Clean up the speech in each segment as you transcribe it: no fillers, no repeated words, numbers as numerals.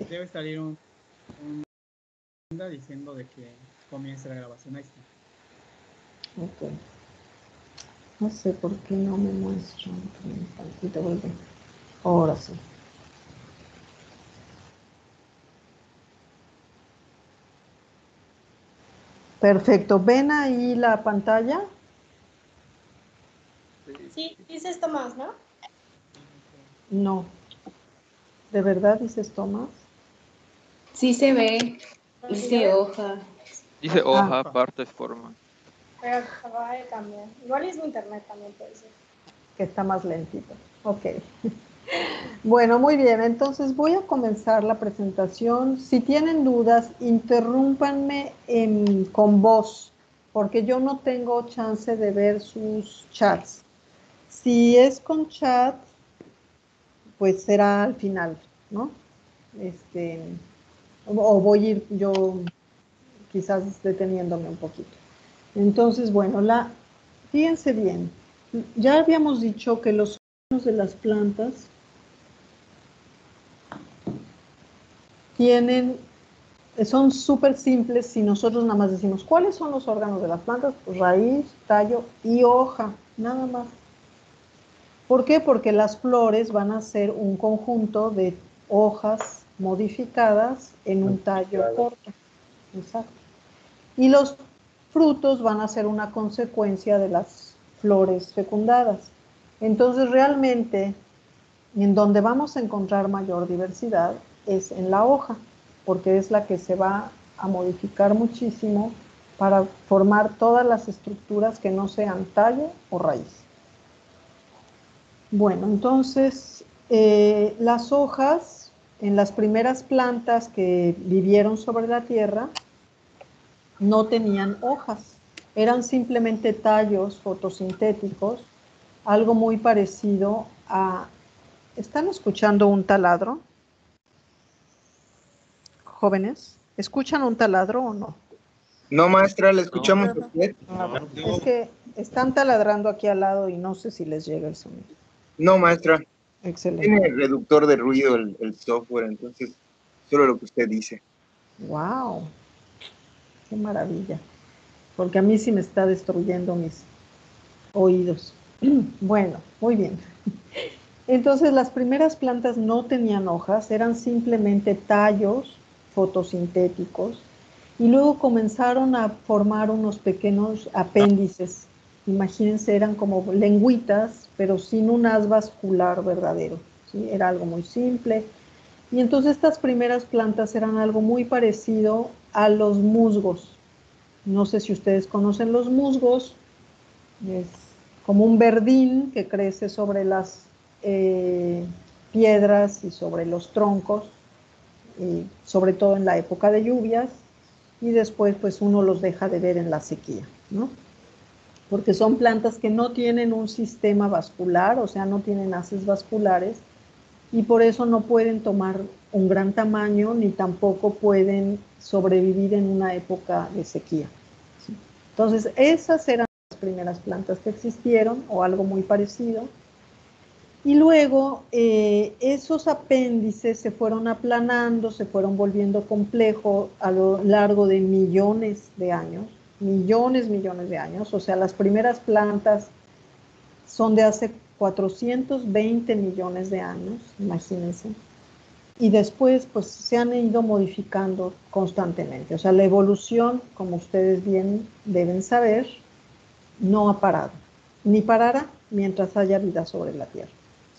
Debe salir un diciendo de que comience la grabación. Ahí está. Ok. No sé por qué no me muestra. Un tantito, vuelve. Ahora sí. Perfecto. ¿Ven ahí la pantalla? Sí, dices Tomás, ¿no? No. ¿De verdad dices Tomás? Sí se ve. Dice hoja. Dice hoja, partes, forma. Pero acaba de cambiar. Igual es mi internet también puede ser. Que está más lentito. Ok. Bueno, muy bien. Entonces voy a comenzar la presentación. Si tienen dudas, interrúmpanme con voz, porque yo no tengo chance de ver sus chats. Si es con chat, pues será al final, ¿no? O voy a ir yo quizás deteniéndome un poquito. Entonces, bueno, fíjense bien, ya habíamos dicho que los órganos de las plantas son súper simples si nosotros nada más decimos, ¿cuáles son los órganos de las plantas? Pues raíz, tallo y hoja, nada más. ¿Por qué? Porque las flores van a ser un conjunto de hojas modificadas en un tallo corto. Exacto. Y los frutos van a ser una consecuencia de las flores fecundadas. Entonces, realmente, en donde vamos a encontrar mayor diversidad es en la hoja, porque es la que se va a modificar muchísimo para formar todas las estructuras que no sean tallo o raíz. Bueno, entonces, las hojas en las primeras plantas que vivieron sobre la tierra no tenían hojas, eran simplemente tallos fotosintéticos, algo muy parecido a... ¿Están escuchando un taladro? Jóvenes, ¿escuchan un taladro o no? No, maestra, ¿le escuchamos a usted? Es que están taladrando aquí al lado y no sé si les llega el sonido. No, maestra. Excelente. Tiene reductor de ruido el software, entonces solo lo que usted dice. ¡Wow! ¡Qué maravilla! Porque a mí sí me está destruyendo mis oídos. Bueno, muy bien. Entonces las primeras plantas no tenían hojas, eran simplemente tallos fotosintéticos y luego comenzaron a formar unos pequeños apéndices. Imagínense, eran como lengüitas, pero sin un haz vascular verdadero, ¿sí? Era algo muy simple. Y entonces estas primeras plantas eran algo muy parecido a los musgos. No sé si ustedes conocen los musgos, es como un verdín que crece sobre las piedras y sobre los troncos, sobre todo en la época de lluvias, y después pues uno los deja de ver en la sequía, ¿no? Porque son plantas que no tienen un sistema vascular, o sea, no tienen haces vasculares, y por eso no pueden tomar un gran tamaño, ni tampoco pueden sobrevivir en una época de sequía. ¿Sí? Entonces, esas eran las primeras plantas que existieron, o algo muy parecido. Y luego esos apéndices se fueron aplanando, se fueron volviendo complejos a lo largo de millones de años, millones de años. O sea, las primeras plantas son de hace 420 millones de años, imagínense. Y después, pues, se han ido modificando constantemente. O sea, la evolución, como ustedes bien deben saber, no ha parado, ni parará mientras haya vida sobre la Tierra,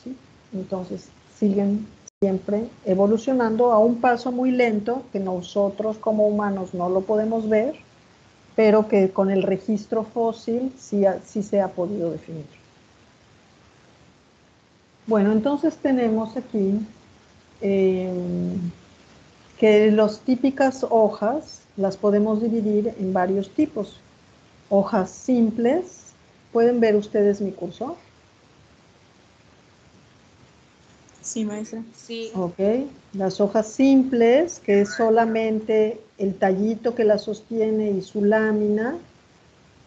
¿sí? Entonces, siguen siempre evolucionando a un paso muy lento que nosotros como humanos no lo podemos ver, pero que con el registro fósil sí se ha podido definir. Bueno, entonces tenemos aquí que las típicas hojas las podemos dividir en varios tipos. Hojas simples. ¿Pueden ver ustedes mi cursor? Sí, maestra. Sí. Ok. Las hojas simples, que es solamente el tallito que la sostiene y su lámina,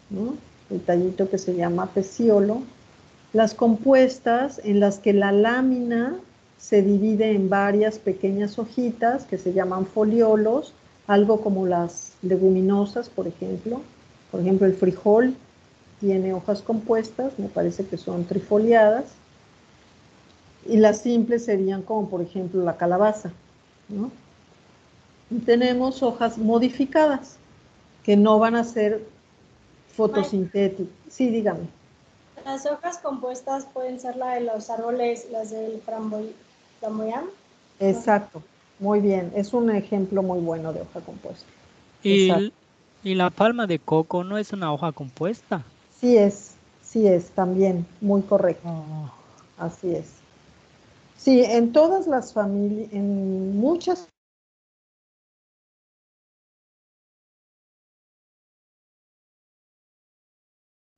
¿no? El tallito que se llama peciolo. Las compuestas, en las que la lámina se divide en varias pequeñas hojitas que se llaman foliolos, algo como las leguminosas, por ejemplo. Por ejemplo, el frijol tiene hojas compuestas, me parece que son trifoliadas, y las simples serían como, por ejemplo, la calabaza, ¿no? Y tenemos hojas modificadas, que no van a ser fotosintéticas. Sí, dígame. Las hojas compuestas pueden ser la de los árboles, las del flamboyán. Exacto, muy bien, es un ejemplo muy bueno de hoja compuesta. Y la palma de coco no es una hoja compuesta. Sí es, también, muy correcto. Oh. Así es. Sí, en todas las familias, en muchas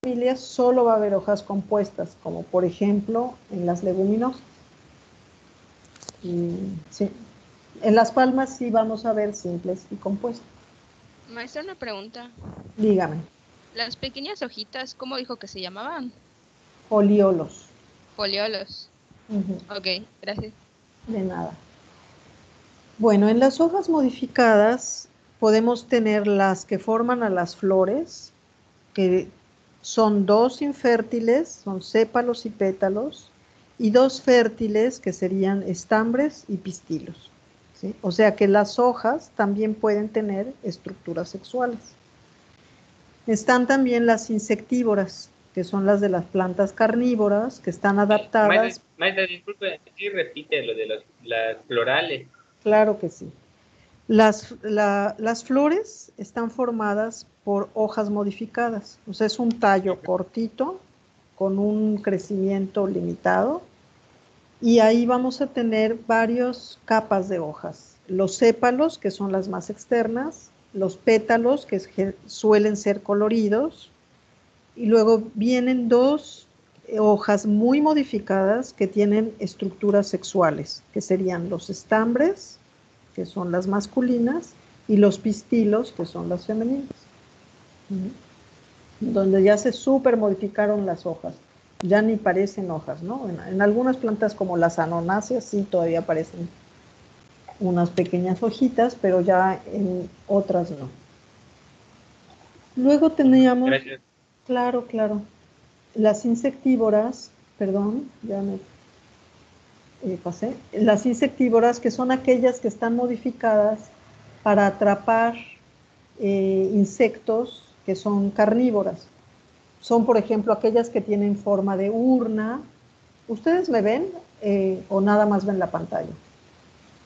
familias solo va a haber hojas compuestas, como por ejemplo en las leguminosas. Y, sí. En las palmas sí vamos a ver simples y compuestas. Maestra, una pregunta. Dígame. Las pequeñas hojitas, ¿cómo dijo que se llamaban? Foliolos. Foliolos. Ok, gracias. De nada. Bueno, en las hojas modificadas podemos tener las que forman a las flores, que son dos infértiles, son sépalos y pétalos, y dos fértiles, que serían estambres y pistilos, ¿sí? O sea que las hojas también pueden tener estructuras sexuales. Están también las insectívoras, que son las de las plantas carnívoras, que están adaptadas. Maestra, disculpe, sí repite lo de las florales. Claro que sí. Las flores están formadas por hojas modificadas, o sea, es un tallo cortito con un crecimiento limitado, y ahí vamos a tener varias capas de hojas. Los sépalos, que son las más externas, los pétalos, que suelen ser coloridos, y luego vienen dos hojas muy modificadas que tienen estructuras sexuales, que serían los estambres, que son las masculinas, y los pistilos, que son las femeninas, donde ya se súper modificaron las hojas, ya ni parecen hojas, ¿no? En algunas plantas como las anonáceas sí todavía parecen unas pequeñas hojitas, pero ya en otras no. Luego teníamos, Gracias. claro, las insectívoras, perdón, ya me pasé, las insectívoras, que son aquellas que están modificadas para atrapar insectos que son carnívoras. Son, por ejemplo, aquellas que tienen forma de urna. ¿Ustedes me ven o nada más ven la pantalla?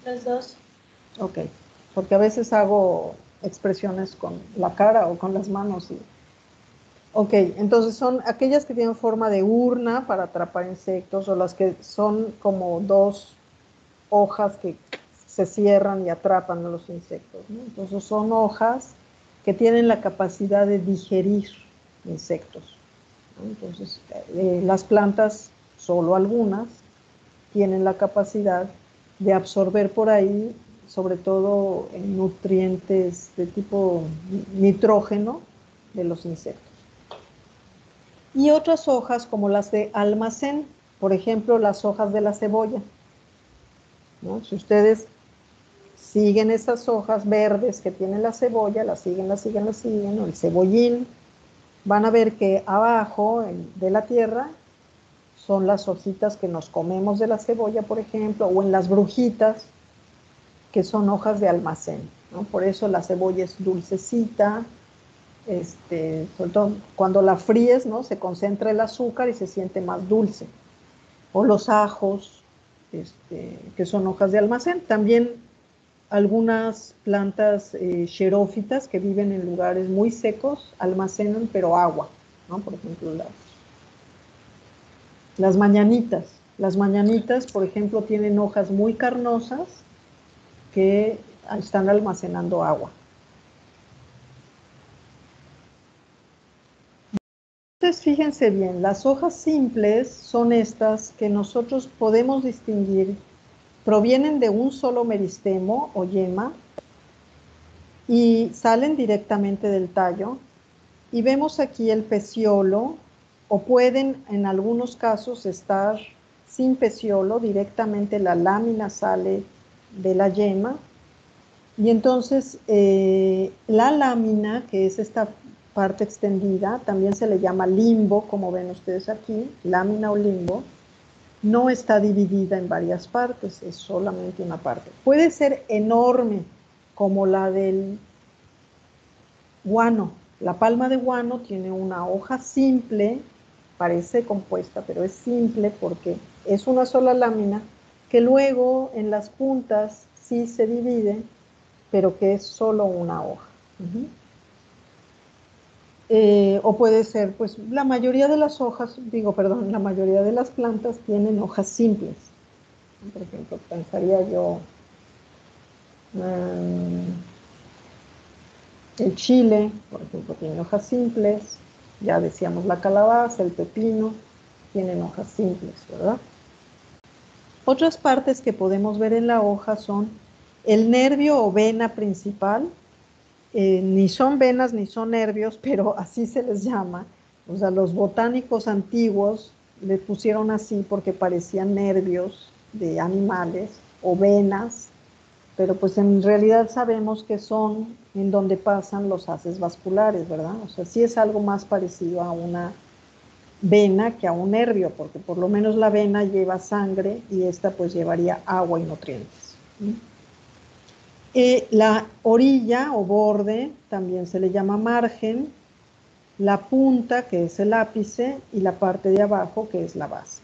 Los dos. Ok, porque a veces hago expresiones con la cara o con las manos. Ok, entonces son aquellas que tienen forma de urna para atrapar insectos, o las que son como dos hojas que se cierran y atrapan a los insectos, ¿no? Entonces son hojas que tienen la capacidad de digerir insectos, ¿no? Entonces las plantas, solo algunas, tienen la capacidad de absorber por ahí, sobre todo nutrientes de tipo nitrógeno de los insectos. Y otras hojas como las de almacén, por ejemplo, las hojas de la cebolla, ¿no? Si ustedes siguen estas hojas verdes que tiene la cebolla, las siguen, o el cebollín, van a ver que abajo de la tierra son las hojitas que nos comemos de la cebolla, por ejemplo, o en las brujitas, que son hojas de almacén, ¿no? Por eso la cebolla es dulcecita, sobre todo cuando la fríes, ¿no? Se concentra el azúcar y se siente más dulce. O los ajos, que son hojas de almacén. También algunas plantas xerófitas que viven en lugares muy secos almacenan, pero agua, ¿no? Por ejemplo, las mañanitas. Las mañanitas, por ejemplo, tienen hojas muy carnosas que están almacenando agua. Entonces, fíjense bien, las hojas simples son estas que nosotros podemos distinguir, provienen de un solo meristemo o yema y salen directamente del tallo, y vemos aquí el peciolo, o pueden en algunos casos estar sin peciolo, directamente la lámina sale de la yema. Y entonces la lámina, que es esta parte extendida, también se le llama limbo, como ven ustedes aquí, lámina o limbo, no está dividida en varias partes, es solamente una parte. Puede ser enorme, como la del guano. La palma de guano tiene una hoja simple, parece compuesta, pero es simple porque es una sola lámina, que luego en las puntas sí se divide, pero que es solo una hoja. O puede ser, pues la mayoría de las hojas, la mayoría de las plantas tienen hojas simples. Por ejemplo, pensaría yo el chile, por ejemplo, tiene hojas simples. Ya decíamos la calabaza, el pepino, tienen hojas simples, ¿verdad? Otras partes que podemos ver en la hoja son el nervio o vena principal. Ni son venas ni son nervios, pero así se les llama. O sea, los botánicos antiguos le pusieron así porque parecían nervios de animales o venas, pero pues en realidad sabemos que son en donde pasan los haces vasculares, ¿verdad? O sea, sí es algo más parecido a una vena que a un nervio, porque por lo menos la vena lleva sangre y esta pues llevaría agua y nutrientes. La orilla o borde también se le llama margen, la punta, que es el ápice, y la parte de abajo, que es la base.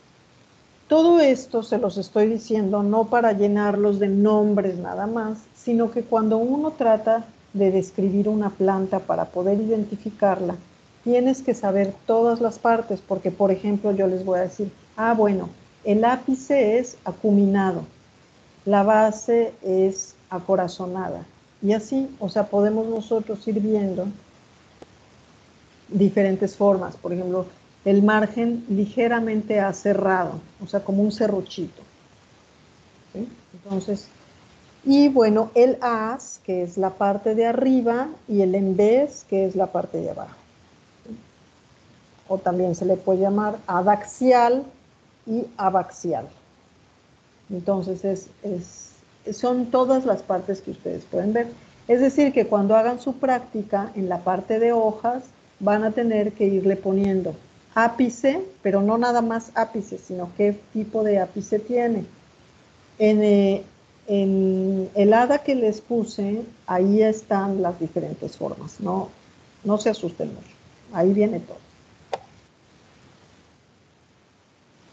Todo esto se los estoy diciendo no para llenarlos de nombres nada más, sino que cuando uno trata de describir una planta para poder identificarla, tienes que saber todas las partes, porque por ejemplo yo les voy a decir, bueno, el ápice es acuminado, la base es acorazonada, y así, o sea, podemos nosotros ir viendo diferentes formas. Por ejemplo, el margen ligeramente aserrado, o sea, como un serruchito. ¿Sí? Entonces, y bueno, el haz, que es la parte de arriba, y el embés, que es la parte de abajo. ¿Sí? O también se le puede llamar adaxial y abaxial. Entonces, son todas las partes que ustedes pueden ver. Es decir, que cuando hagan su práctica en la parte de hojas, van a tener que irle poniendo ápice, pero no nada más ápice, sino qué tipo de ápice tiene. En el hada que les puse, ahí están las diferentes formas. No se asusten mucho. Ahí viene todo.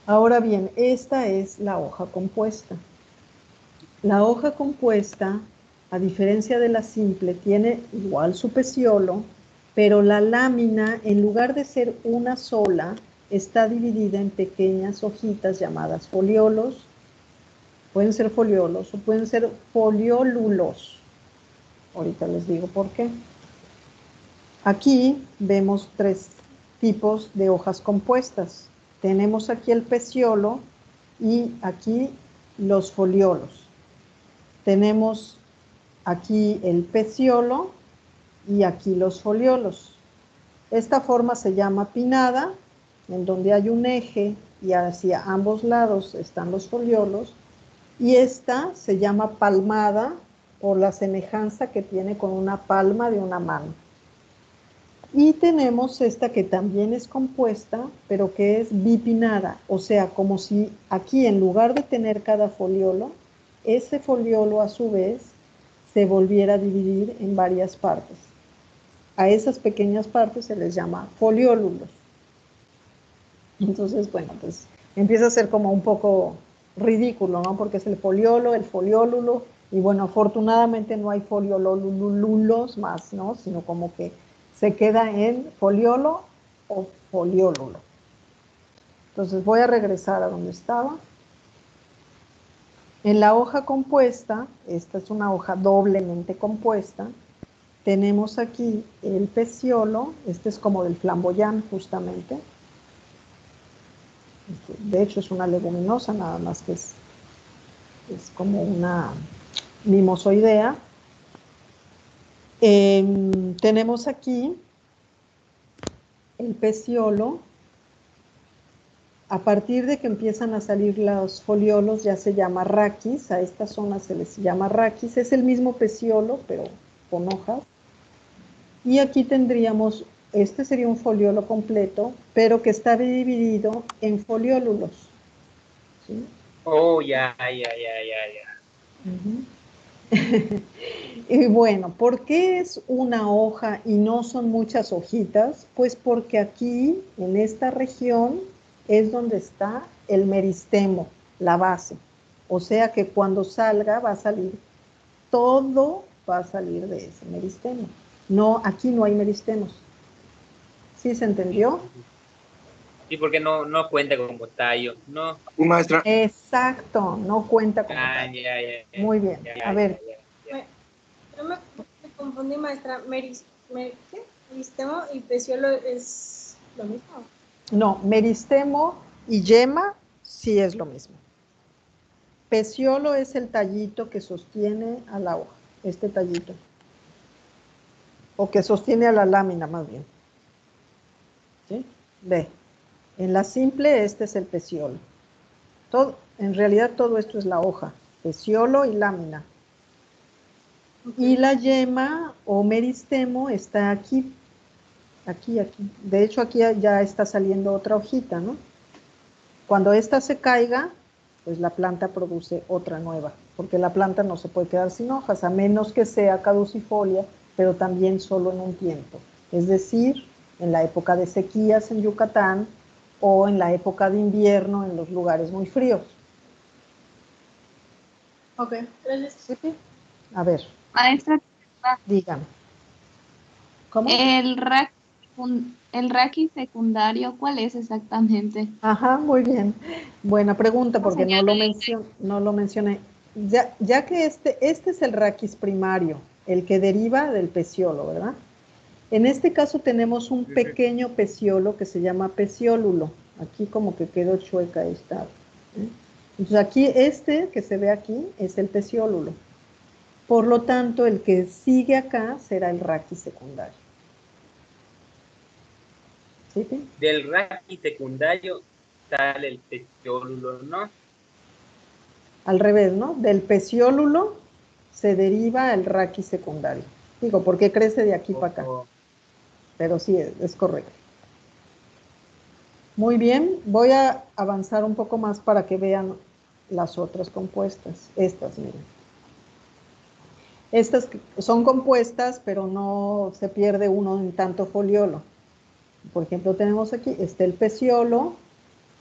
Ahora bien, esta es la hoja compuesta. La hoja compuesta, a diferencia de la simple, tiene igual su peciolo, pero la lámina, en lugar de ser una sola, está dividida en pequeñas hojitas llamadas foliolos. Pueden ser foliolos o pueden ser foliólulos. Ahorita les digo por qué. Aquí vemos 3 tipos de hojas compuestas. Tenemos aquí el peciolo y aquí los foliolos. Tenemos aquí el peciolo y aquí los foliolos. Esta forma se llama pinnada, en donde hay un eje y hacia ambos lados están los foliolos, y esta se llama palmada por la semejanza que tiene con una palma de una mano. Y tenemos esta que también es compuesta, pero que es bipinnada, o sea, como si aquí en lugar de tener cada foliolo, ese foliolo a su vez se volviera a dividir en varias partes. A esas pequeñas partes se les llama foliólulos. Entonces, bueno, pues empieza a ser como un poco ridículo, ¿no? Porque es el foliolo, el foliólulo, y bueno, afortunadamente no hay foliolulos más, ¿no? Sino como que se queda en foliolo o foliólulo. Entonces voy a regresar a donde estaba. En la hoja compuesta, esta es una hoja doblemente compuesta, tenemos aquí el peciolo, este es como del flamboyán justamente. De hecho es una leguminosa, nada más que es como una mimosoidea. Tenemos aquí el peciolo a partir de que empiezan a salir los foliolos ya se llama raquis, a esta zona se les llama raquis, es el mismo peciolo pero con hojas. Y aquí tendríamos, este sería un foliolo completo, pero que está dividido en foliólulos. ¿Sí? Oh, ya, ya, ya, ya, ya. Y bueno, ¿por qué es una hoja y no son muchas hojitas? Pues porque aquí, en esta región, es donde está el meristemo, la base. O sea que cuando salga va a salir, todo va a salir de ese meristemo. No, aquí no hay meristemos. ¿Sí se entendió? Sí, porque no cuenta como tallo, ¿no? Sí, maestra. Exacto, no cuenta como tal. Ya, ya, ya. Muy bien, Ya, a ver. ya. Yo me confundí, maestra. ¿Qué? Meristemo y peciolo es lo mismo. No, meristemo y yema sí es lo mismo. Peciolo es el tallito que sostiene a la hoja, este tallito. O que sostiene a la lámina más bien. ¿Sí? Ve, en la simple este es el peciolo. En realidad todo esto es la hoja, peciolo y lámina. Y la yema o meristemo está aquí, aquí. De hecho aquí ya está saliendo otra hojita, ¿no? Cuando esta se caiga, pues la planta produce otra nueva, porque la planta no se puede quedar sin hojas, a menos que sea caducifolia, pero también solo en un tiempo. Es decir, en la época de sequías en Yucatán o en la época de invierno en los lugares muy fríos. Ok, gracias. ¿Sí? A ver, Maestra, dígame. ¿Cómo? el raqui secundario, ¿cuál es exactamente? Ajá, muy bien. Buena pregunta, ¿Cómo porque se no lo mencioné. Ya que este es el raquis primario, el que deriva del peciolo, ¿verdad? En este caso tenemos un pequeño peciolo que se llama peciólulo. Aquí como que quedó chueca esta. ¿Eh? Entonces aquí este que se ve aquí es el peciólulo. Por lo tanto, el que sigue acá será el raquis secundario. ¿Sí? Del raquis secundario sale el peciólulo, ¿no? Al revés, ¿no? Del peciólulo se deriva el raquis secundario. Digo, porque crece de aquí para acá. Pero sí, es correcto. Muy bien, voy a avanzar un poco más para que vean las otras compuestas. Estas, miren. Estas son compuestas, pero no se pierde uno en tanto foliolo. Por ejemplo, tenemos aquí, está el peciolo,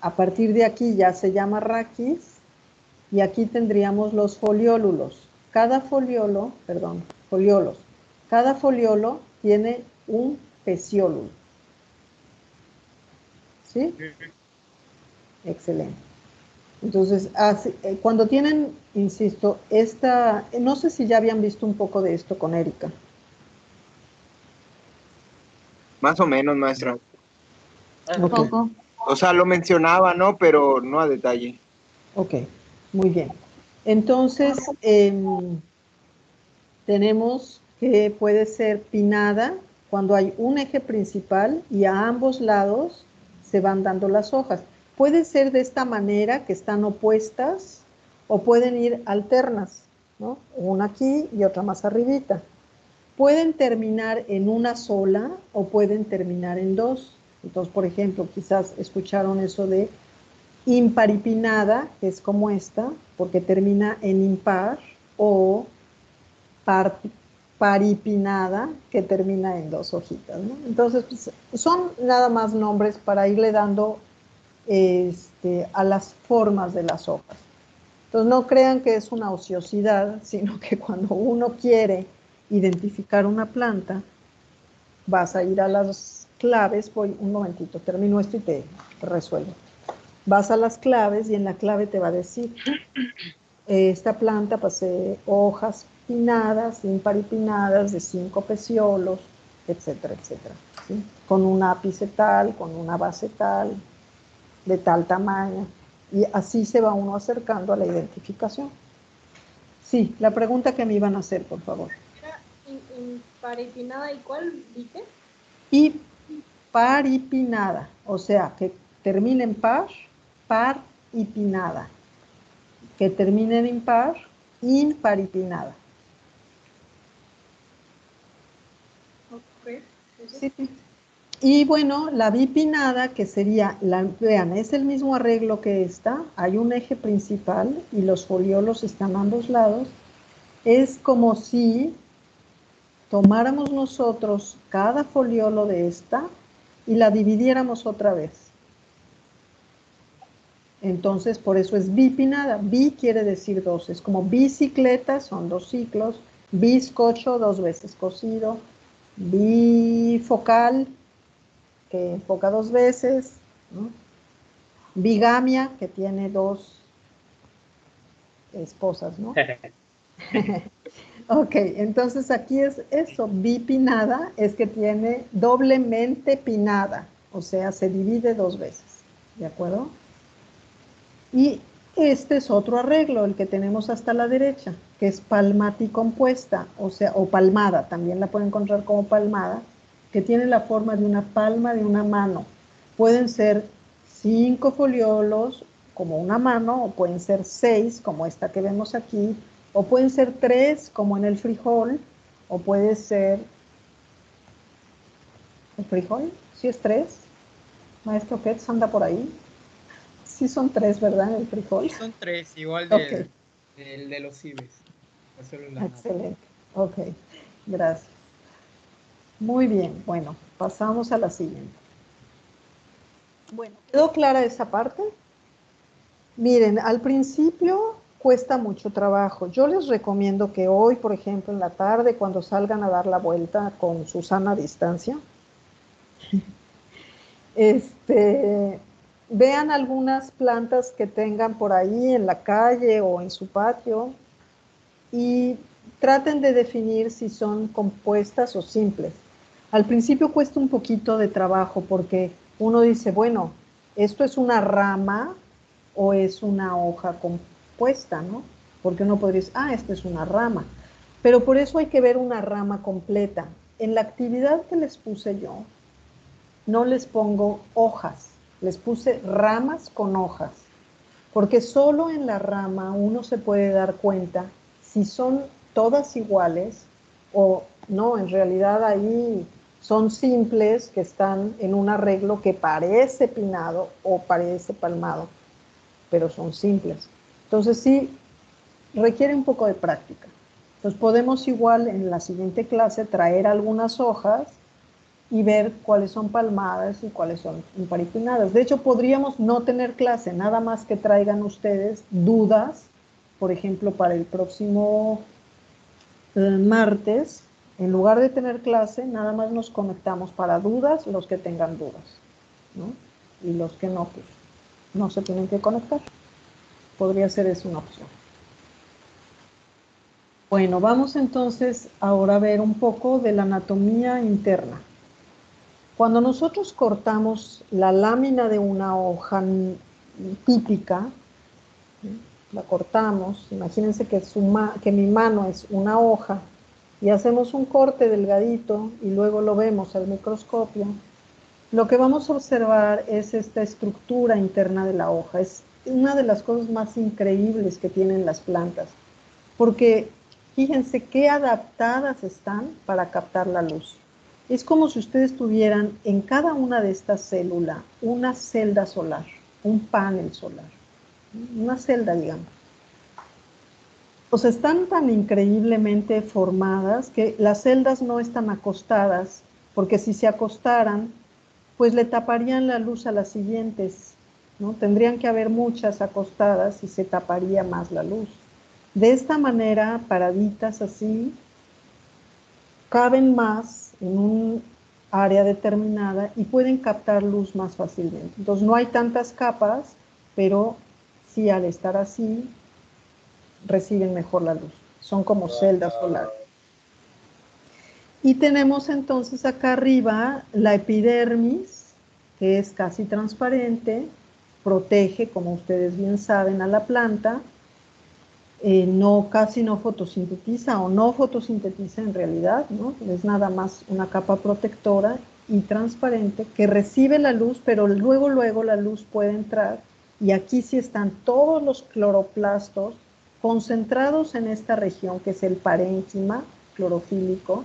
a partir de aquí ya se llama raquis, y aquí tendríamos los foliólulos. Cada foliolos, cada foliolo tiene un peciólulo. ¿Sí? Excelente. Entonces, cuando tienen, insisto, no sé si ya habían visto un poco de esto con Erika. Más o menos, maestra. Un poco. O sea, lo mencionaba, ¿no? Pero no a detalle. Ok, muy bien. Entonces, tenemos que puede ser pinnada cuando hay un eje principal y a ambos lados se van dando las hojas. Puede ser de esta manera, que están opuestas, o pueden ir alternas, ¿no? Una aquí y otra más arribita. Pueden terminar en una sola o pueden terminar en dos. Entonces, por ejemplo, quizás escucharon eso de imparipinada, que es como esta, porque termina en impar, o paripinada, que termina en dos hojitas, ¿no? Entonces, pues, son nada más nombres para irle dando a las formas de las hojas. Entonces, no crean que es una ociosidad, sino que cuando uno quiere identificar una planta, vas a ir a las claves, voy un momentito, termino esto y te resuelvo. Vas a las claves y en la clave te va a decir, esta planta posee hojas pinnadas, imparipinnadas, de 5 peciolos, etcétera, etcétera. ¿Sí? Con un ápice tal, con una base tal, de tal tamaño. Y así se va uno acercando a la identificación. Sí, la pregunta que me iban a hacer, por favor. ¿Era imparipinada y cuál dije? Y paripinada, o sea, que termine en par par y pinnada. Que termine en impar y pinnada. Ok. Sí. Y bueno, la bipinnada, que sería, vean, es el mismo arreglo que esta, hay un eje principal y los foliolos están a ambos lados. Es como si tomáramos nosotros cada foliolo de esta y la dividiéramos otra vez. Entonces, por eso es bipinnada. Bi quiere decir dos, es como bicicleta, son 2 ciclos, bizcocho, 2 veces cosido, bifocal, que enfoca 2 veces, ¿no? Bigamia, que tiene 2 esposas, ¿no? Ok, entonces aquí es eso, bipinnada, es que tiene doblemente pinnada, o sea, se divide 2 veces, ¿de acuerdo? Y este es otro arreglo, el que tenemos hasta la derecha, que es palmaticompuesta, o sea, o palmada, también la pueden encontrar como palmada, que tiene la forma de una palma de una mano. Pueden ser 5 foliolos como una mano, o pueden ser 6 como esta que vemos aquí, o pueden ser 3 como en el frijol, o puede ser el frijol, ¿sí es 3? Maestro Ketz anda por ahí. Sí son 3, ¿verdad? El frijol. Son 3, igual Ok. del de los cibes. Excelente. Ok, gracias. Muy bien, bueno, pasamos a la siguiente. Bueno, ¿quedó clara esa parte? Miren, al principio cuesta mucho trabajo. Yo les recomiendo que hoy, por ejemplo, en la tarde, cuando salgan a dar la vuelta con su sana distancia, vean algunas plantas que tengan por ahí en la calle o en su patio y traten de definir si son compuestas o simples. Al principio cuesta un poquito de trabajo porque uno dice, bueno, ¿esto es una rama o es una hoja compuesta, no? Porque uno podría decir, esta es una rama. Pero por eso hay que ver una rama completa. En la actividad que les puse yo, no les pongo hojas, les puse ramas con hojas, porque solo en la rama uno se puede dar cuenta si son todas iguales o no, en realidad ahí son simples que están en un arreglo que parece pinnado o parece palmado, pero son simples. Entonces sí, requiere un poco de práctica. Entonces podemos igual en la siguiente clase traer algunas hojas y ver cuáles son palmadas y cuáles son imparipinadas. De hecho, podríamos no tener clase, nada más que traigan ustedes dudas, por ejemplo, para el próximo martes, en lugar de tener clase, nada más nos conectamos para dudas, los que tengan dudas, ¿no? Y los que no, pues, no se tienen que conectar. Podría ser eso una opción. Bueno, vamos entonces ahora a ver un poco de la anatomía interna. Cuando nosotros cortamos la lámina de una hoja típica, la cortamos, imagínense que mi mano es una hoja y hacemos un corte delgadito y luego lo vemos al microscopio, lo que vamos a observar es esta estructura interna de la hoja. Es una de las cosas más increíbles que tienen las plantas, porque fíjense qué adaptadas están para captar la luz. Es como si ustedes tuvieran en cada una de estas células una celda solar, un panel solar, una celda, digamos. O sea, están tan increíblemente formadas que las celdas no están acostadas, porque si se acostaran, pues le taparían la luz a las siguientes, ¿no? Tendrían que haber muchas acostadas y se taparía más la luz. De esta manera, paraditas así, caben más en un área determinada y pueden captar luz más fácilmente. Entonces no hay tantas capas, pero sí al estar así reciben mejor la luz. Son como celdas solares. Y tenemos entonces acá arriba la epidermis, que es casi transparente, protege, como ustedes bien saben, a la planta. Casi no fotosintetiza o no fotosintetiza en realidad, ¿no? Es nada más una capa protectora y transparente que recibe la luz, pero luego la luz puede entrar y aquí sí están todos los cloroplastos concentrados en esta región que es el parénquima clorofílico,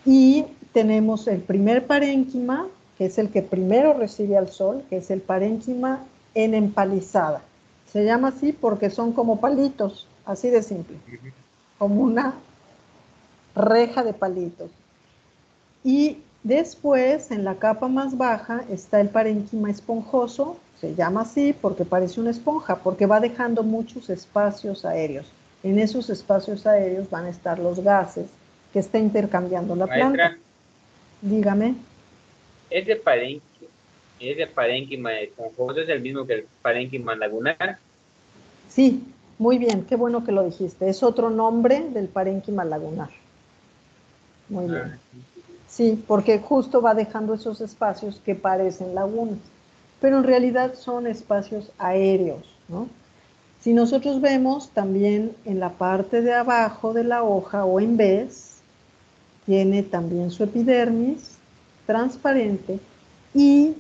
y tenemos el primer parénquima, que es el que primero recibe al sol, que es el parénquima en empalizada. Se llama así porque son como palitos, así de simple, como una reja de palitos. Y después, en la capa más baja, está el parénquima esponjoso. Se llama así porque parece una esponja, porque va dejando muchos espacios aéreos. En esos espacios aéreos van a estar los gases que está intercambiando la planta. Maestra, Dígame. ese parénquima esponjoso es el mismo que el parénquima lagunar. Sí, muy bien, qué bueno que lo dijiste. Es otro nombre del parénquima lagunar. Muy bien. Sí, porque justo va dejando esos espacios que parecen lagunas, pero en realidad son espacios aéreos, ¿no? Si nosotros vemos también en la parte de abajo de la hoja o en vez, tiene también su epidermis transparente y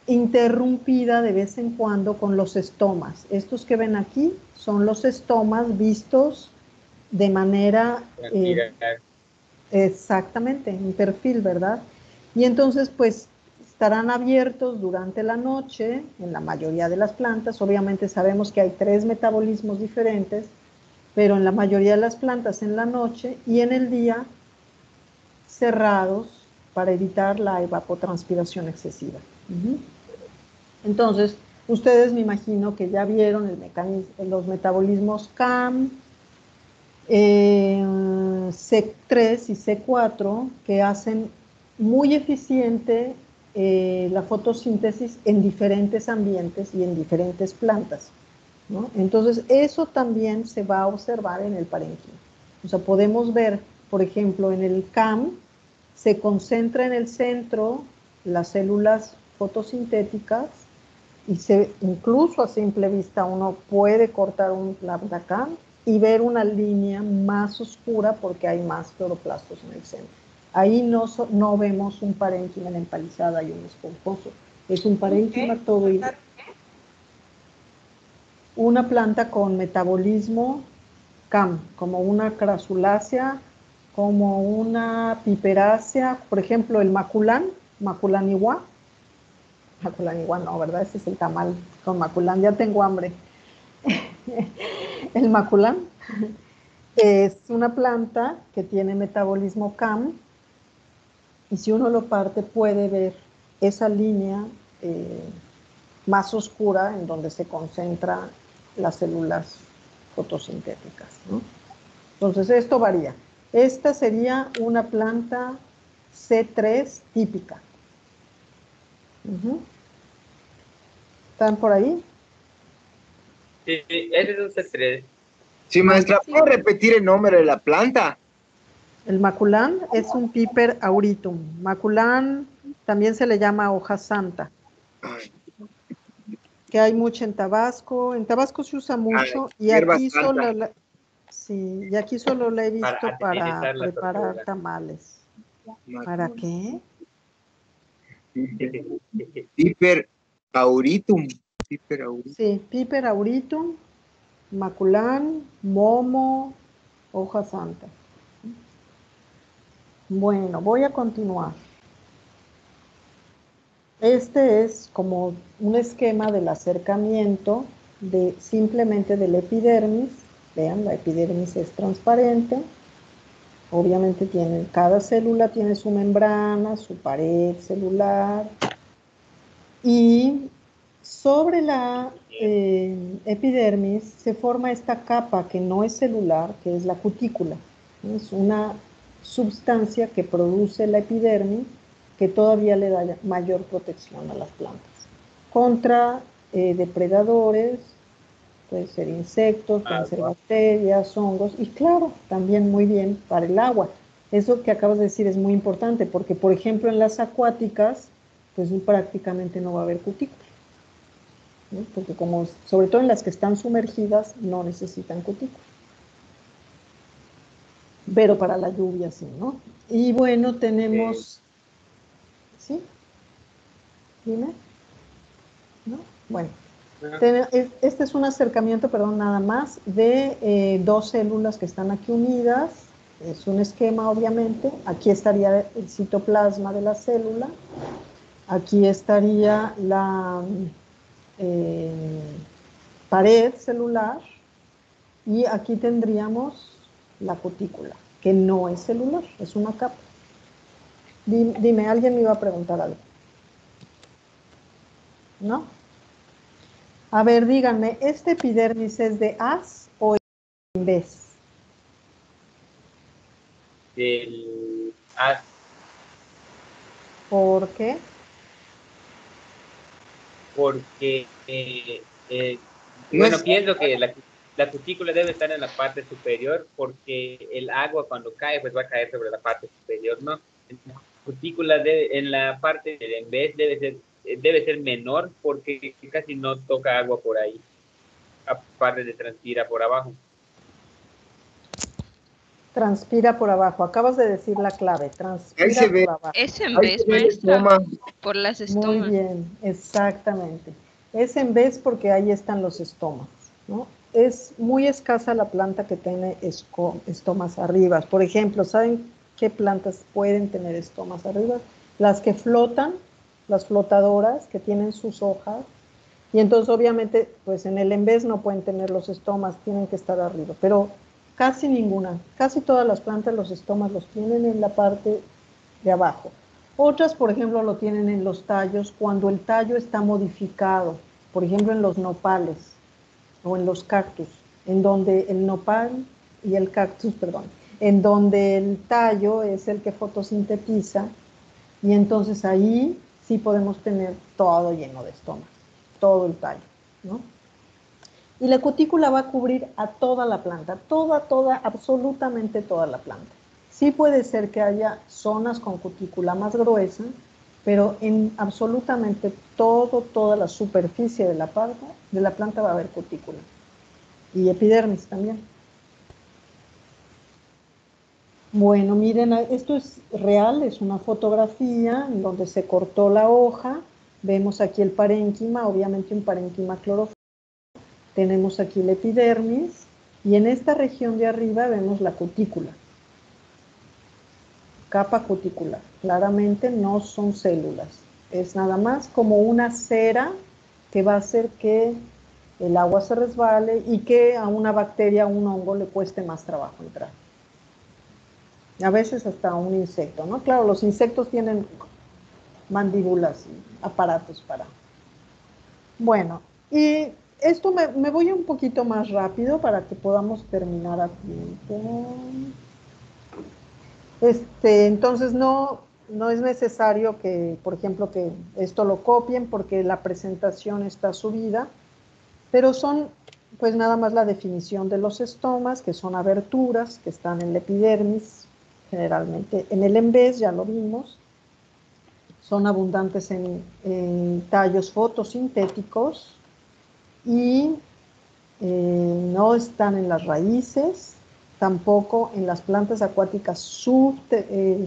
interrumpida de vez en cuando con los estomas. Estos que ven aquí son los estomas vistos de manera exactamente, en perfil, ¿verdad? Y entonces pues estarán abiertos durante la noche en la mayoría de las plantas. Obviamente sabemos que hay 3 metabolismos diferentes, pero en la mayoría de las plantas en la noche, y en el día cerrados para evitar la evapotranspiración excesiva. Entonces, ustedes me imagino que ya vieron los metabolismos CAM, C3 y C4, que hacen muy eficiente la fotosíntesis en diferentes ambientes y en diferentes plantas, ¿no? Entonces, eso también se va a observar en el parénquima. O sea, podemos ver, por ejemplo, en el CAM, se concentra en el centro las células fotosintéticas, y incluso a simple vista uno puede cortar un lambda CAM y ver una línea más oscura porque hay más cloroplastos en el centro. Ahí no vemos un parénquima en empalizada y un esponjoso. Es un parénquima todo igual. Una planta con metabolismo CAM, como una crasulácea, como una piperácea, por ejemplo, el maculaniwa no, ¿verdad? Ese es el tamal con maculán, ya tengo hambre. El maculán es una planta que tiene metabolismo CAM, y si uno lo parte puede ver esa línea más oscura en donde se concentran las células fotosintéticas, ¿no? Entonces esto varía. Esta sería una planta C3 típica. ¿Están por ahí? Sí, ese es un C3. Sí, maestra, ¿puedo repetir el nombre de la planta? El maculán es un Piper auritum. Maculán también se le llama hoja santa, que hay mucho en Tabasco. En Tabasco se usa mucho, y aquí solo la he visto para preparar tamales. ¿Para qué? Piper auritum. Sí, Piper auritum, maculán, momo, hoja santa. Bueno, voy a continuar. Este es como un esquema del acercamiento simplemente del epidermis. Vean, la epidermis es transparente. Obviamente cada célula tiene su membrana, su pared celular. Y sobre la epidermis se forma esta capa que no es celular, que es la cutícula. Es una sustancia que produce la epidermis, que todavía le da mayor protección a las plantas contra depredadores, puede ser insectos, pueden ser bacterias, hongos, y claro, también muy bien para el agua. Eso que acabas de decir es muy importante, porque por ejemplo en las acuáticas pues prácticamente no va a haber cutícula, ¿no? Porque sobre todo en las que están sumergidas no necesitan cutícula. Pero para la lluvia sí, ¿no? Y bueno, tenemos... ¿Sí? Dime. ¿No? Bueno, este es un acercamiento, perdón, nada más, de dos células que están aquí unidas. Es un esquema, obviamente. Aquí estaría el citoplasma de la célula. Aquí estaría la pared celular. Y aquí tendríamos la cutícula, que no es celular, es una capa. Dime, alguien me iba a preguntar algo. ¿No? A ver, díganme, ¿este epidermis es de as o en vez? Del as. ¿Por qué? Porque, No bueno, es, pienso que la cutícula debe estar en la parte superior porque el agua cuando cae, pues va a caer sobre la parte superior, ¿no? La cutícula en la parte del en vez debe ser menor porque casi no toca agua por ahí, aparte de transpira por abajo. Transpira por abajo. Acabas de decir la clave. ahí Transpira se ve, por abajo. Es en ahí vez, se ve el maestra, estoma. por las Muy estomas. bien, exactamente. Es en vez porque ahí están los estomas, ¿no? Es muy escasa la planta que tiene estomas arriba. Por ejemplo, ¿saben qué plantas pueden tener estomas arriba? Las que flotan, las flotadoras que tienen sus hojas. Y entonces obviamente, pues en el en vez no pueden tener los estomas, tienen que estar arriba. Pero casi ninguna, casi todas las plantas los estomas los tienen en la parte de abajo. Otras, por ejemplo, lo tienen en los tallos cuando el tallo está modificado, por ejemplo, en los nopales o en los cactus, en donde el nopal y el cactus, perdón, en donde el tallo es el que fotosintetiza y entonces ahí sí podemos tener todo lleno de estomas, todo el tallo, ¿no? Y la cutícula va a cubrir a toda la planta, toda, absolutamente toda la planta. Sí puede ser que haya zonas con cutícula más gruesa, pero en absolutamente toda la superficie de la planta va a haber cutícula. Y epidermis también. Bueno, miren, esto es real, es una fotografía en donde se cortó la hoja. Vemos aquí el parénquima, obviamente un parénquima clorofílico. Tenemos aquí el epidermis y en esta región de arriba vemos la cutícula. Capa cuticular. Claramente no son células. Es nada más como una cera que va a hacer que el agua se resbale y que a una bacteria, a un hongo le cueste más trabajo entrar. A veces hasta a un insecto, ¿no? Claro, los insectos tienen mandíbulas y aparatos para... Bueno, y esto me voy un poquito más rápido para que podamos terminar a tiempo. Entonces no es necesario que, por ejemplo, que esto lo copien porque la presentación está subida, pero son pues nada más la definición de los estomas, que son aberturas que están en la epidermis, generalmente en el en vez, ya lo vimos, son abundantes en tallos fotosintéticos y no están en las raíces, tampoco en las plantas acuáticas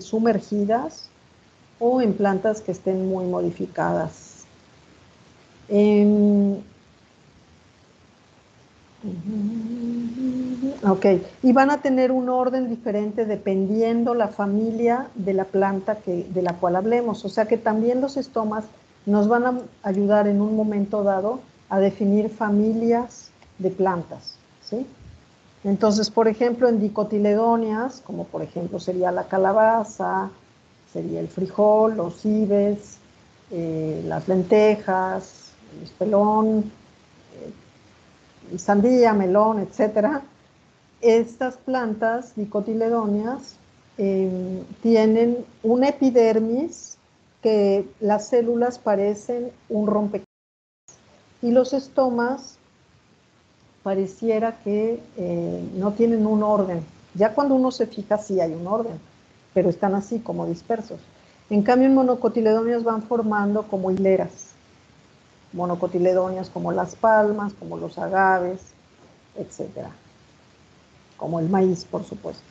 sumergidas o en plantas que estén muy modificadas. Ok, y van a tener un orden diferente dependiendo la familia de la planta de la cual hablemos. O sea que también los estomas nos van a ayudar en un momento dado a definir familias de plantas, ¿sí? Entonces, por ejemplo, en dicotiledóneas, como por ejemplo sería la calabaza, sería el frijol, los ibes, las lentejas, el espelón, sandía, melón, etcétera. Estas plantas dicotiledóneas tienen un epidermis que las células parecen un rompecabezas y los estomas pareciera que no tienen un orden. Ya cuando uno se fija sí hay un orden, pero están así como dispersos. En cambio en monocotiledóneas van formando como hileras. Monocotiledóneas como las palmas, como los agaves, etcétera. Como el maíz, por supuesto.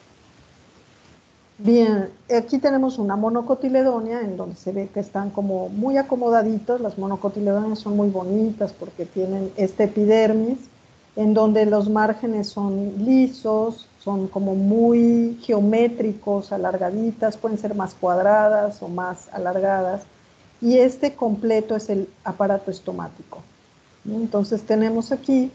Bien, aquí tenemos una monocotiledonia en donde se ve que están como muy acomodaditos. Las monocotiledonias son muy bonitas porque tienen este epidermis en donde los márgenes son lisos, son como muy geométricos, alargaditas, pueden ser más cuadradas o más alargadas. Y este completo es el aparato estomático. Entonces tenemos aquí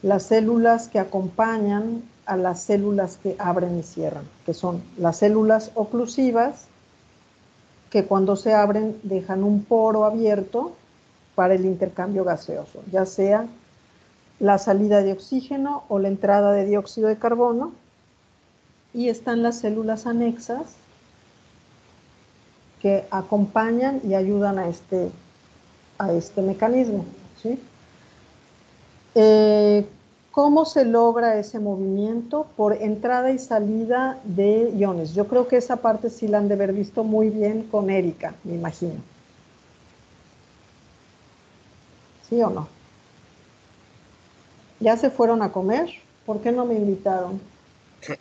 las células que acompañan a las células que abren y cierran, que son las células oclusivas, que cuando se abren dejan un poro abierto para el intercambio gaseoso, ya sea la salida de oxígeno o la entrada de dióxido de carbono. Y están las células anexas que acompañan y ayudan a este mecanismo, ¿sí? ¿Cómo se logra ese movimiento? Por entrada y salida de iones. Yo creo que esa parte sí la han de haber visto muy bien con Erika, me imagino. ¿Sí o no? ¿Ya se fueron a comer? ¿Por qué no me invitaron?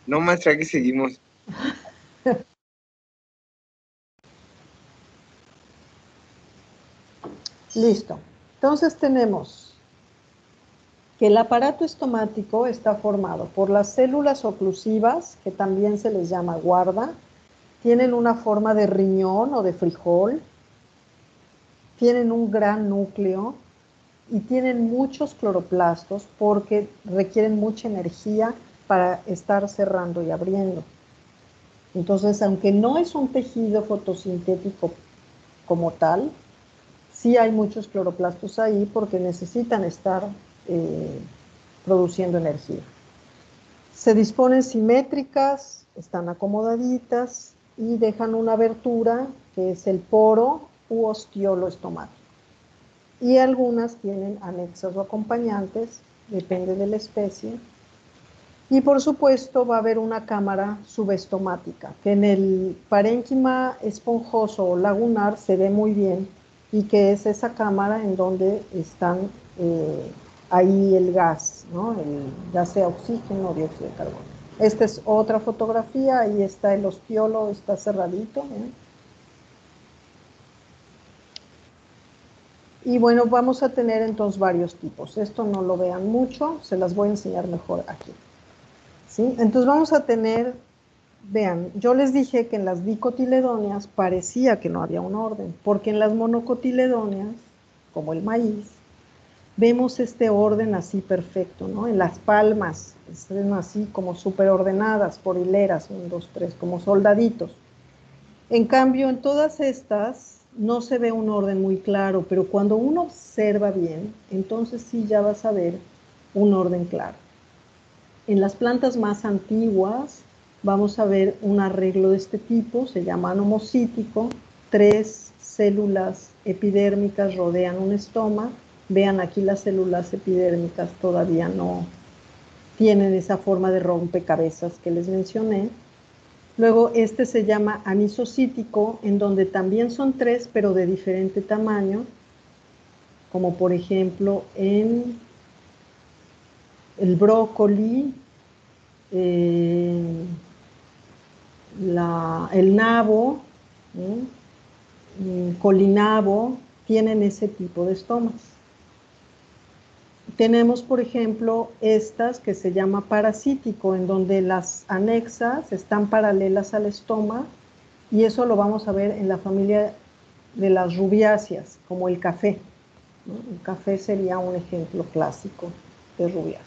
No, maestra, aquí seguimos. Listo. Entonces tenemos que el aparato estomático está formado por las células oclusivas, que también se les llama guarda, tienen una forma de riñón o de frijol, tienen un gran núcleo y tienen muchos cloroplastos porque requieren mucha energía para estar cerrando y abriendo. Entonces, aunque no es un tejido fotosintético como tal, sí hay muchos cloroplastos ahí porque necesitan estar produciendo energía. Se disponen simétricas, están acomodaditas y dejan una abertura que es el poro u ostiolo estomático. Y algunas tienen anexas o acompañantes, depende de la especie. Y por supuesto va a haber una cámara subestomática, que en el parénquima esponjoso o lagunar se ve muy bien, y que es esa cámara en donde están ahí el gas, ¿no? Ya sea oxígeno o dióxido de carbono. Esta es otra fotografía, ahí está el ostiolo, está cerradito, ¿eh? Y bueno, vamos a tener entonces varios tipos. Esto no lo vean mucho, se las voy a enseñar mejor aquí. ¿Sí? Entonces vamos a tener, vean, yo les dije que en las dicotiledonias parecía que no había un orden, porque en las monocotiledonias, como el maíz, vemos este orden así perfecto, ¿no? En las palmas, están así como súper ordenadas por hileras, 1, 2, 3, como soldaditos. En cambio, en todas estas no se ve un orden muy claro, pero cuando uno observa bien, entonces sí ya vas a ver un orden claro. En las plantas más antiguas vamos a ver un arreglo de este tipo, se llama anomocítico, 3 células epidérmicas rodean un estoma. Vean aquí las células epidérmicas todavía no tienen esa forma de rompecabezas que les mencioné. Luego este se llama anisocítico, en donde también son 3, pero de diferente tamaño, como por ejemplo en el brócoli, el nabo, colinabo, tienen ese tipo de estomas. Tenemos, por ejemplo, estas que se llama parasítico, en donde las anexas están paralelas al estoma, y eso lo vamos a ver en la familia de las rubiáceas, como el café, ¿no? El café sería un ejemplo clásico de rubiácea.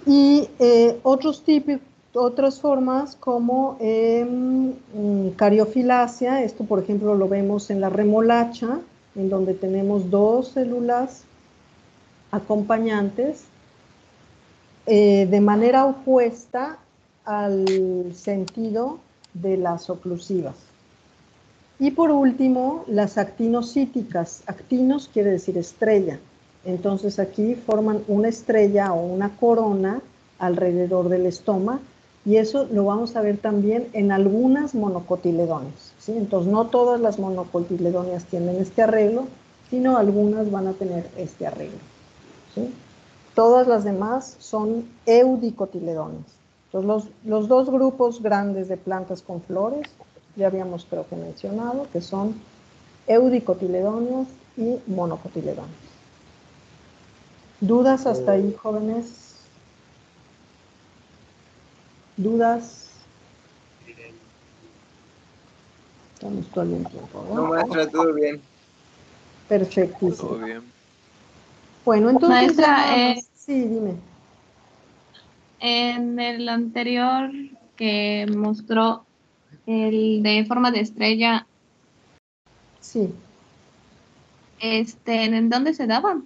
Y otras formas como cariofilacia, esto por ejemplo lo vemos en la remolacha, en donde tenemos 2 células acompañantes de manera opuesta al sentido de las oclusivas. Y por último, las actinocíticas. Actinos quiere decir estrella. Entonces aquí forman una estrella o una corona alrededor del estoma, y eso lo vamos a ver también en algunas monocotiledonias, ¿sí? Entonces no todas las monocotiledonias tienen este arreglo, sino algunas van a tener este arreglo, ¿sí? Todas las demás son eudicotiledonias. Entonces, los dos grupos grandes de plantas con flores, ya habíamos creo que mencionado, que son eudicotiledóneas y monocotiledóneas. ¿Dudas hasta ahí, jóvenes? ¿Dudas? Estamos todo el tiempo, ¿no? No, maestra, todo bien. Perfectísimo. Todo bien. Bueno, entonces Maestra, ya... sí, dime. En el anterior que mostró el de forma de estrella, Sí. ¿en dónde se daban?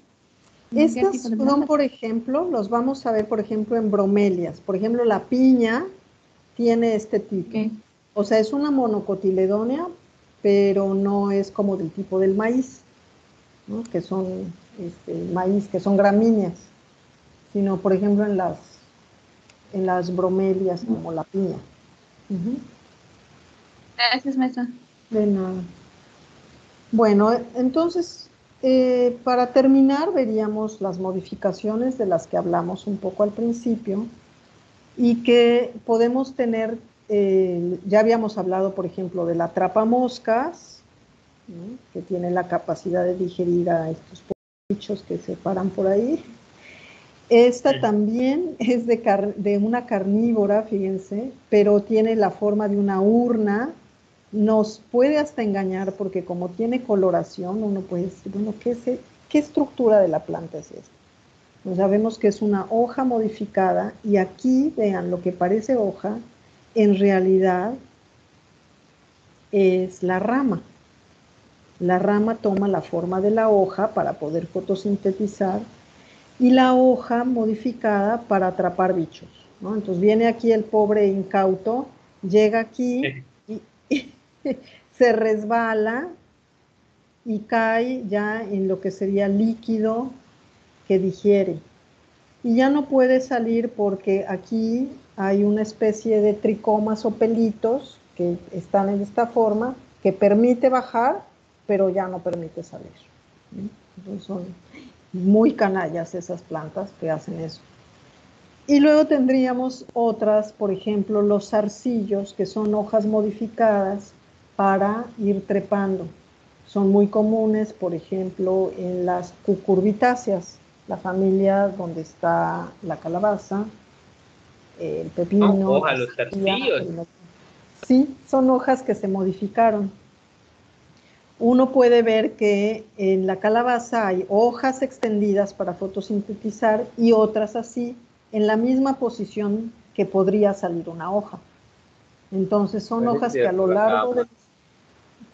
¿En qué Estas tipo de son, plantas? por ejemplo, los vamos a ver, por ejemplo, en bromelias. Por ejemplo, la piña tiene este tipo. Ok. O sea, es una monocotiledónea, pero no es como del tipo del maíz, ¿no? Que son maíz, que son gramíneas, sino, por ejemplo, en las bromelias, como la piña. Ujú. Gracias, maestra. De nada. Bueno, entonces, para terminar, veríamos las modificaciones de las que hablamos un poco al principio y que podemos tener, ya habíamos hablado, por ejemplo, de la atrapamoscas, ¿no? Que tiene la capacidad de digerir a estos bichos que se paran por ahí. Esta también es de una carnívora, fíjense, pero tiene la forma de una urna. Nos puede hasta engañar porque como tiene coloración, uno puede decir, bueno, ¿qué estructura de la planta es esta? Pues sabemos que es una hoja modificada y aquí, vean, lo que parece hoja, en realidad es la rama. La rama toma la forma de la hoja para poder fotosintetizar y la hoja modificada para atrapar bichos, ¿no? Entonces viene aquí el pobre incauto, llega aquí y se resbala y cae ya en lo que sería líquido que digiere. Y ya no puede salir porque aquí hay una especie de tricomas o pelitos que están en esta forma, que permite bajar, pero ya no permite salir. Entonces son muy canallas esas plantas que hacen eso. Y luego tendríamos otras, por ejemplo, los zarcillos, que son hojas modificadas para ir trepando. Son muy comunes, por ejemplo, en las cucurbitáceas, la familia donde está la calabaza, el pepino. Hoja, los zarcillos. Sí, son hojas que se modificaron. Uno puede ver que en la calabaza hay hojas extendidas para fotosintetizar y otras así, en la misma posición que podría salir una hoja. Entonces son hojas que a lo largo de...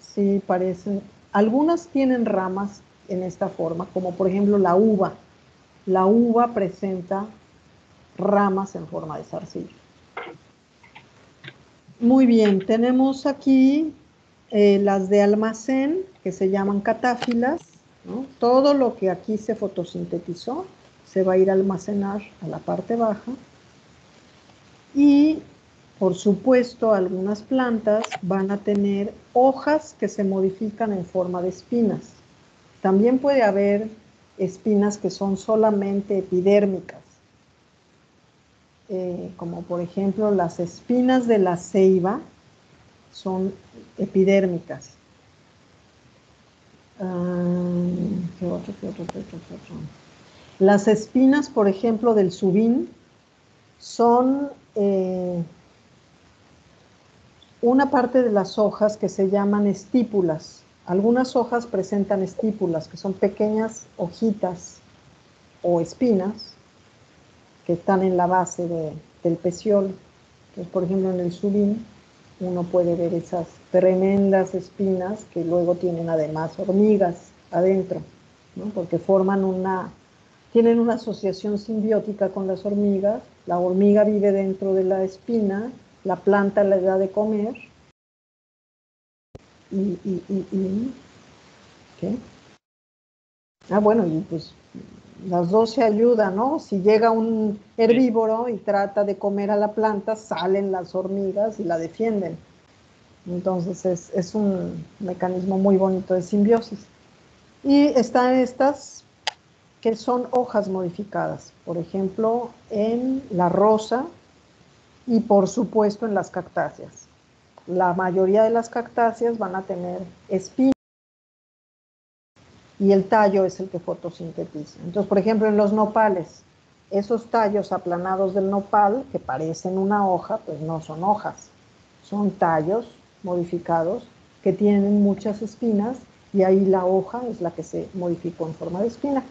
Sí, parecen... Algunas tienen ramas en esta forma, como por ejemplo la uva. La uva presenta ramas en forma de zarcillo. Muy bien, tenemos aquí las de almacén, que se llaman catáfilas, ¿no? Todo lo que aquí se fotosintetizó se va a ir a almacenar a la parte baja. Y, por supuesto, algunas plantas van a tener hojas que se modifican en forma de espinas. También puede haber espinas que son solamente epidérmicas, como por ejemplo las espinas de la ceiba son epidérmicas. ¿Qué otro? Las espinas, por ejemplo, del subín son una parte de las hojas que se llaman estípulas. Algunas hojas presentan estípulas, que son pequeñas hojitas o espinas que están en la base del peciolo. Entonces, por ejemplo, en el subín uno puede ver esas tremendas espinas que luego tienen además hormigas adentro, ¿no? Porque tienen una asociación simbiótica con las hormigas. La hormiga vive dentro de la espina, la planta le da de comer ¿qué? Bueno, y pues las dos se ayudan, ¿no? Si llega un herbívoro y trata de comer a la planta, salen las hormigas y la defienden. Entonces es un mecanismo muy bonito de simbiosis. Y están estas que son hojas modificadas. Por ejemplo, en la rosa y por supuesto en las cactáceas. La mayoría de las cactáceas van a tener espinas y el tallo es el que fotosintetiza. Entonces, por ejemplo, en los nopales, esos tallos aplanados del nopal que parecen una hoja, pues no son hojas, son tallos modificados que tienen muchas espinas y ahí la hoja es la que se modificó en forma de espina.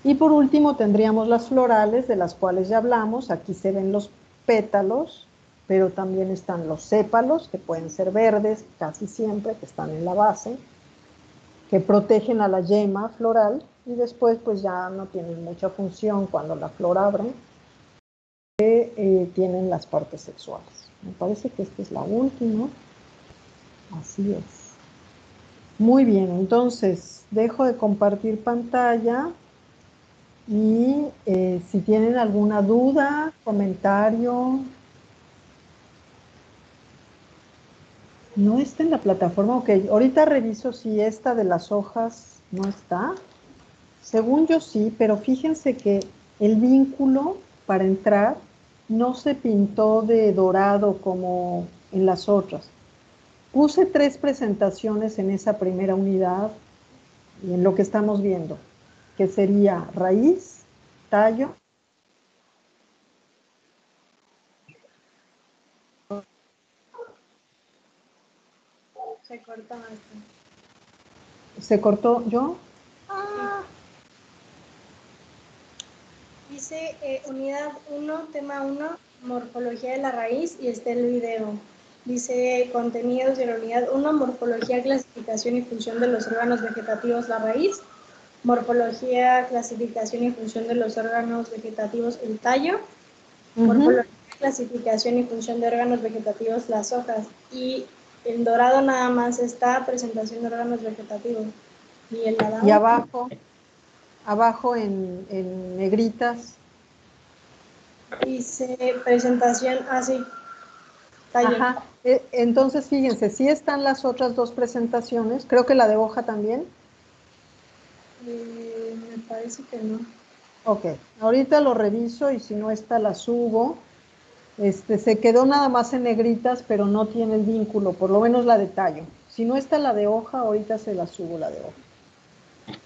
Y por último tendríamos las florales, de las cuales ya hablamos. Aquí se ven los pétalos, pero también están los sépalos, que pueden ser verdes casi siempre, que están en la base, que protegen a la yema floral y después pues ya no tienen mucha función cuando la flor abre, que tienen las partes sexuales. Me parece que esta es la última. Así es. Muy bien, entonces dejo de compartir pantalla y si tienen alguna duda, comentario. No está en la plataforma, ok. Ahorita reviso si esta de las hojas no está. Según yo sí, pero fíjense que el vínculo para entrar no se pintó de dorado como en las otras. Puse 3 presentaciones en esa primera unidad y en lo que estamos viendo, que sería raíz, tallo. Se corta maestra. ¿Se cortó yo? Dice unidad 1, tema 1, morfología de la raíz, y está el video. Dice contenidos de la unidad 1, morfología, clasificación y función de los órganos vegetativos, la raíz. Morfología, clasificación y función de los órganos vegetativos, el tallo. Morfología, clasificación y función de órganos vegetativos, las hojas. Y en dorado nada más está presentación de órganos vegetativos. Y el dorado. Y abajo en negritas. Dice presentación, así. Tallo. Ajá. Entonces, fíjense, sí están las otras 2 presentaciones, creo que la de hoja también. Me parece que no. Ok, ahorita lo reviso y si no está la subo. Se quedó nada más en negritas, pero no tiene el vínculo, por lo menos la de tallo. Si no está la de hoja, ahorita se la subo la de hoja.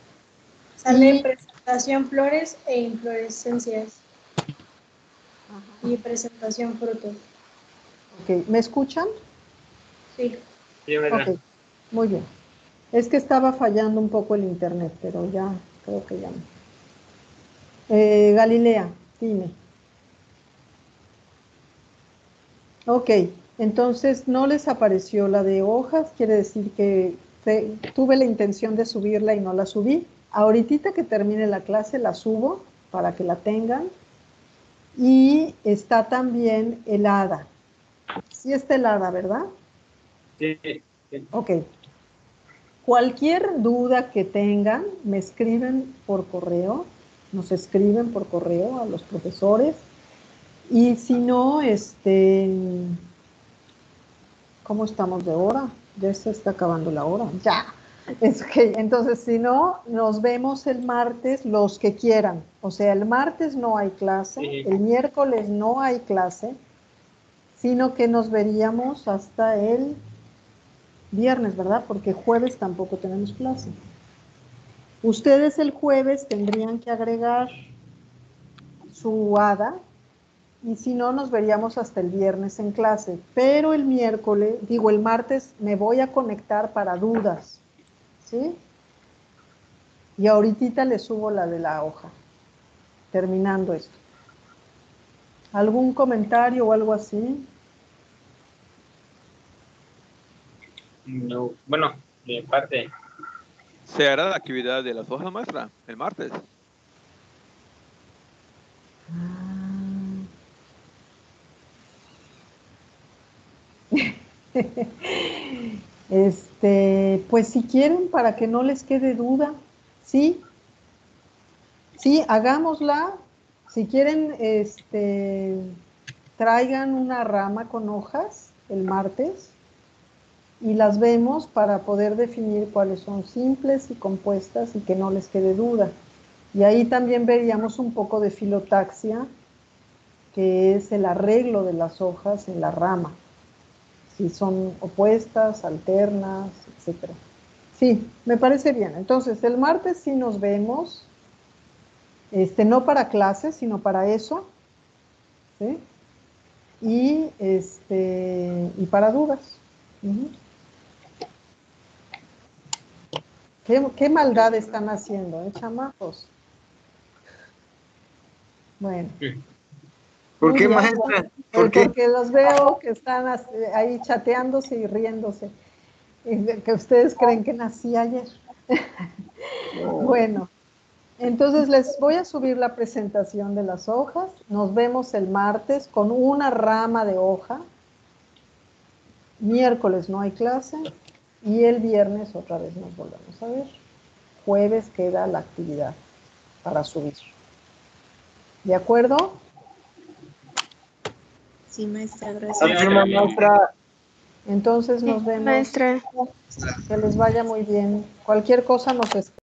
Sale presentación flores e inflorescencias. Ajá. Y presentación frutos. Ok, ¿me escuchan? Sí. Ok, muy bien. Es que estaba fallando un poco el internet, pero ya creo que ya no. Galilea, dime. Ok, entonces no les apareció la de hojas, quiere decir que tuve la intención de subirla y no la subí. Ahorita que termine la clase la subo para que la tengan. Y está también el hada. Sí está el hada, ¿verdad? Sí. Ok. Cualquier duda que tengan, me escriben por correo, nos escriben por correo a los profesores. Y si no, ¿cómo estamos de hora? Ya se está acabando la hora. Ya. Entonces, si no, nos vemos el martes, los que quieran. O sea, el martes no hay clase, el miércoles no hay clase, sino que nos veríamos hasta el viernes, ¿verdad? Porque jueves tampoco tenemos clase. Ustedes el jueves tendrían que agregar su hada, y si no, nos veríamos hasta el viernes en clase. Pero el martes me voy a conectar para dudas, ¿sí? Y ahorita les subo la de la hoja, terminando esto. ¿Algún comentario o algo así? No, bueno, de parte. ¿Se hará la actividad de las hojas, maestra, el martes? Pues si quieren, para que no les quede duda, ¿sí? Sí, hagámosla. Si quieren, traigan una rama con hojas el martes y las vemos para poder definir cuáles son simples y compuestas y que no les quede duda. Y ahí también veríamos un poco de filotaxia, que es el arreglo de las hojas en la rama. Si son opuestas, alternas, etc. Sí, me parece bien. Entonces, el martes sí nos vemos, no para clases, sino para eso, ¿sí? Y para dudas. Uh-huh. ¿Qué maldad están haciendo, chamacos? Bueno. ¿Por qué, maestra? ¿Por qué? Porque los veo que están ahí chateándose y riéndose. Que ustedes creen que nací ayer. Bueno, entonces les voy a subir la presentación de las hojas. Nos vemos el martes con una rama de hoja. Miércoles no hay clase. Y el viernes otra vez nos volvemos a ver. Jueves queda la actividad para subir. ¿De acuerdo? Sí, maestra, gracias. Sí, maestra. Entonces nos vemos. Maestra. Que les vaya muy bien. Cualquier cosa nos escriben.